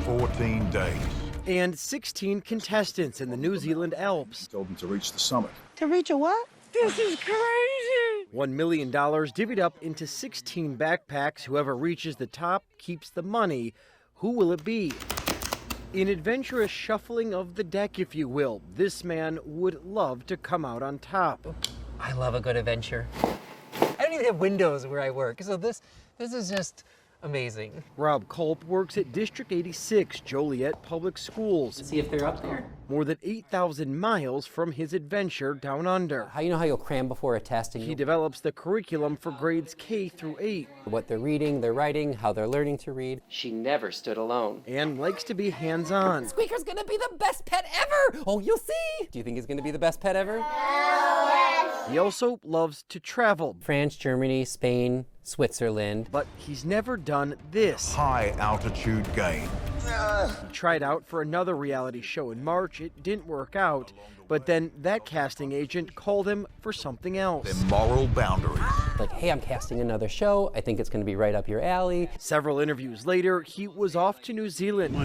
14 days. And 16 contestants in the New Zealand Alps. Told them to reach the summit. To reach a what? This is crazy! $1 million divvied up into 16 backpacks. Whoever reaches the top keeps the money. Who will it be? An adventurous shuffling of the deck, if you will. This man would love to come out on top. I love a good adventure. I don't even have windows where I work, so this is just amazing. Rob Culp works at District 86 Joliet Public Schools. See if they're up there. More than 8,000 miles from his adventure down under. How you know how you'll cram before a test? And he develops the curriculum for grades K through 8. What they're reading, they're writing, how they're learning to read. She never stood alone. And likes to be hands-on. Squeaker's gonna be the best pet ever! Oh, you'll see! Do you think he's gonna be the best pet ever? He also loves to travel. France, Germany, Spain, Switzerland. But he's never done this. High altitude gain. He tried out for another reality show in March. It didn't work out. But then that casting agent called him for something else. Their moral boundaries. Like, hey, I'm casting another show. I think it's going to be right up your alley. Several interviews later, he was off to New Zealand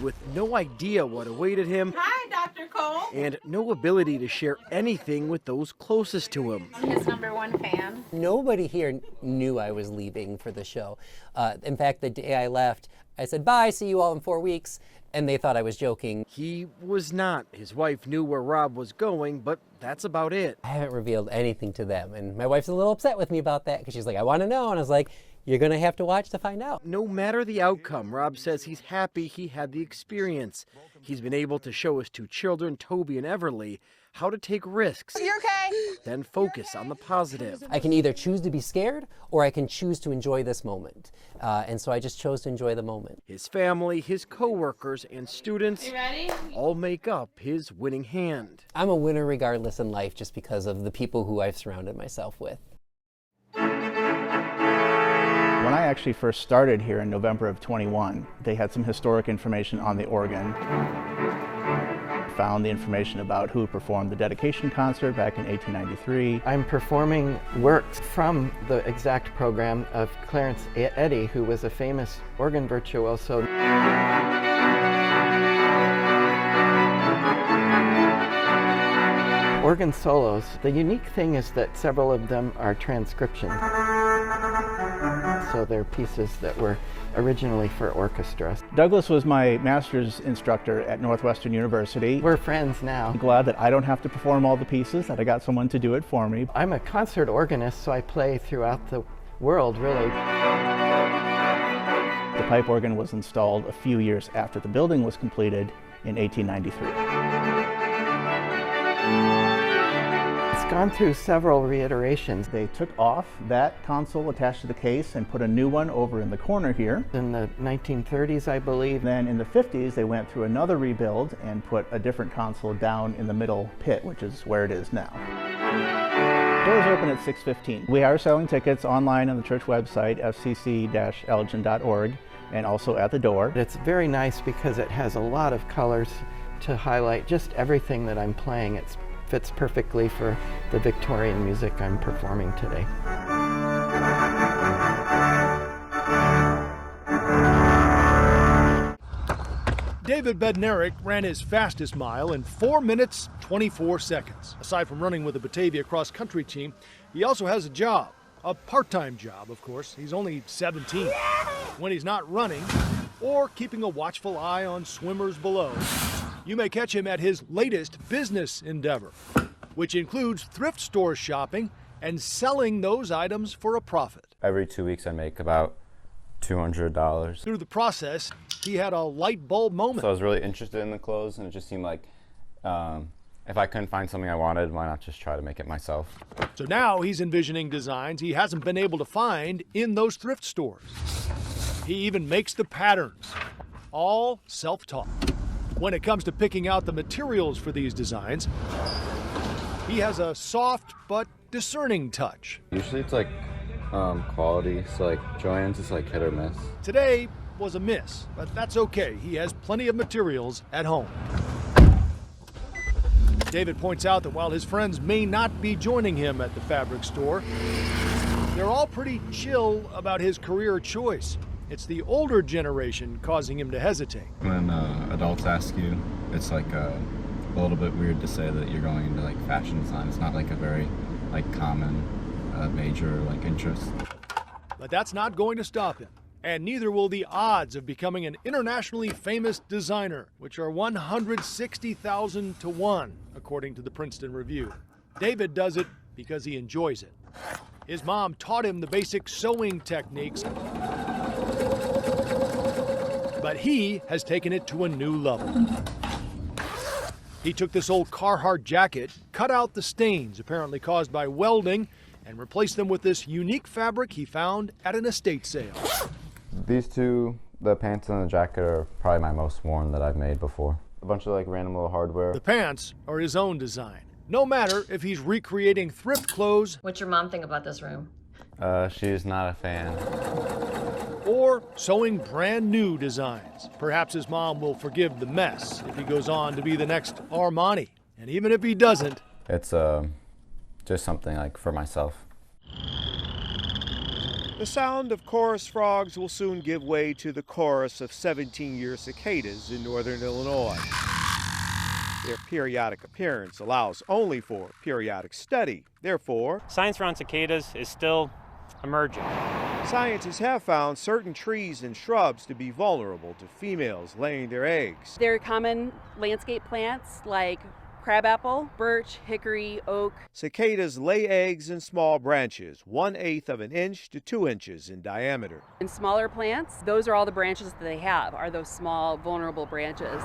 with no idea what awaited him. Hi, Dr. Cole. And no ability to share anything with those closest to him. I'm his #1 fan. Nobody here knew I was leaving for the show. In fact, the day I left, I said, bye, see you all in 4 weeks. And they thought I was joking. He was not. His wife knew where Rob was going, but that's about it. I haven't revealed anything to them. And my wife's a little upset with me about that because she's like, I want to know. And I was like, you're going to have to watch to find out. No matter the outcome, Rob says he's happy he had the experience. He's been able to show his 2 children, Toby and Everly, how to take risks. You okay? Then focus on the positive. I can either choose to be scared or I can choose to enjoy this moment. And so I just chose to enjoy the moment. His family, his co-workers, and students all make up his winning hand. I'm a winner regardless in life just because of the people who I've surrounded myself with. When I actually first started here in November of 21, they had some historic information on the organ. Found the information about who performed the dedication concert back in 1893. I'm performing works from the exact program of Clarence Eddy, who was a famous organ virtuoso. Organ solos, the unique thing is that several of them are transcriptions. So they're pieces that were originally for orchestra. Douglas was my master's instructor at Northwestern University. We're friends now. I'm glad that I don't have to perform all the pieces, that I got someone to do it for me. I'm a concert organist, so I play throughout the world, really. The pipe organ was installed a few years after the building was completed in 1893. It's gone through several reiterations. They took off that console attached to the case and put a new one over in the corner here. In the 1930s, I believe. Then in the 50s, they went through another rebuild and put a different console down in the middle pit, which is where it is now. Doors open at 6:15. We are selling tickets online on the church website, fcc-elgin.org, and also at the door. It's very nice because it has a lot of colors to highlight just everything that I'm playing. It fits perfectly for the Victorian music I'm performing today. David Bednarik ran his fastest mile in 4 minutes, 24 seconds. Aside from running with the Batavia cross-country team, he also has a job. A part-time job, of course. He's only 17. When he's not running or keeping a watchful eye on swimmers below, you may catch him at his latest business endeavor, which includes thrift store shopping and selling those items for a profit. Every 2 weeks I make about $200. Through the process, he had a light bulb moment. So I was really interested in the clothes, and it just seemed like if I couldn't find something I wanted, why not just try to make it myself? So now he's envisioning designs he hasn't been able to find in those thrift stores. He even makes the patterns, all self-taught. When it comes to picking out the materials for these designs, he has a soft but discerning touch. Usually it's like quality, so like Joann's is like hit or miss. Today was a miss, but that's okay. He has plenty of materials at home. David points out that while his friends may not be joining him at the fabric store, they're all pretty chill about his career choice. It's the older generation causing him to hesitate. When adults ask you, it's like a little bit weird to say that you're going into like fashion design. It's not like a very like common major like interest. But that's not going to stop him. And neither will the odds of becoming an internationally famous designer, which are 160,000 to 1, according to the Princeton Review. David does it because he enjoys it. His mom taught him the basic sewing techniques, but he has taken it to a new level. He took this old Carhartt jacket, cut out the stains apparently caused by welding, and replaced them with this unique fabric he found at an estate sale. These two, the pants and the jacket, are probably my most worn that I've made before. A bunch of like random little hardware. The pants are his own design. No matter if he's recreating thrift clothes. What's your mom think about this room? She's not a fan. Or sewing brand new designs. Perhaps his mom will forgive the mess if he goes on to be the next Armani. And even if he doesn't, It's just something like for myself. The sound of chorus frogs will soon give way to the chorus of 17-year cicadas in northern Illinois. Their periodic appearance allows only for periodic study. Therefore, science around cicadas is still emerging. Scientists have found certain trees and shrubs to be vulnerable to females laying their eggs. They're common landscape plants like crabapple, birch, hickory, oak. Cicadas lay eggs in small branches, 1/8 of an inch to 2 inches in diameter. In smaller plants, those are all the branches that they have, are those small, vulnerable branches.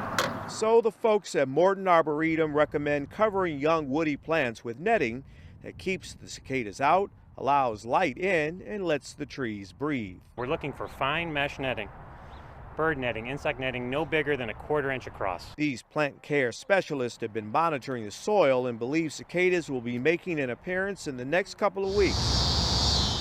So the folks at Morton Arboretum recommend covering young woody plants with netting that keeps the cicadas out, allows light in, and lets the trees breathe. We're looking for fine mesh netting, bird netting, insect netting, no bigger than 1/4 inch across. These plant care specialists have been monitoring the soil and believe cicadas will be making an appearance in the next couple of weeks.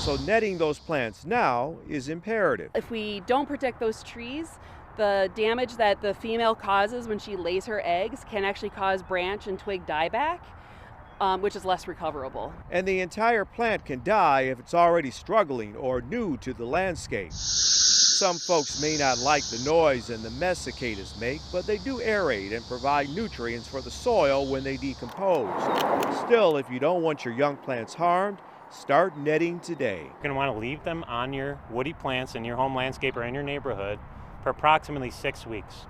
So netting those plants now is imperative. If we don't protect those trees, the damage that the female causes when she lays her eggs can actually cause branch and twig dieback, which is less recoverable. And the entire plant can die if it's already struggling or new to the landscape. Some folks may not like the noise and the mess cicadas make, but they do aerate and provide nutrients for the soil when they decompose. Still, if you don't want your young plants harmed, start netting today. You're going to want to leave them on your woody plants in your home landscape or in your neighborhood for approximately 6 weeks.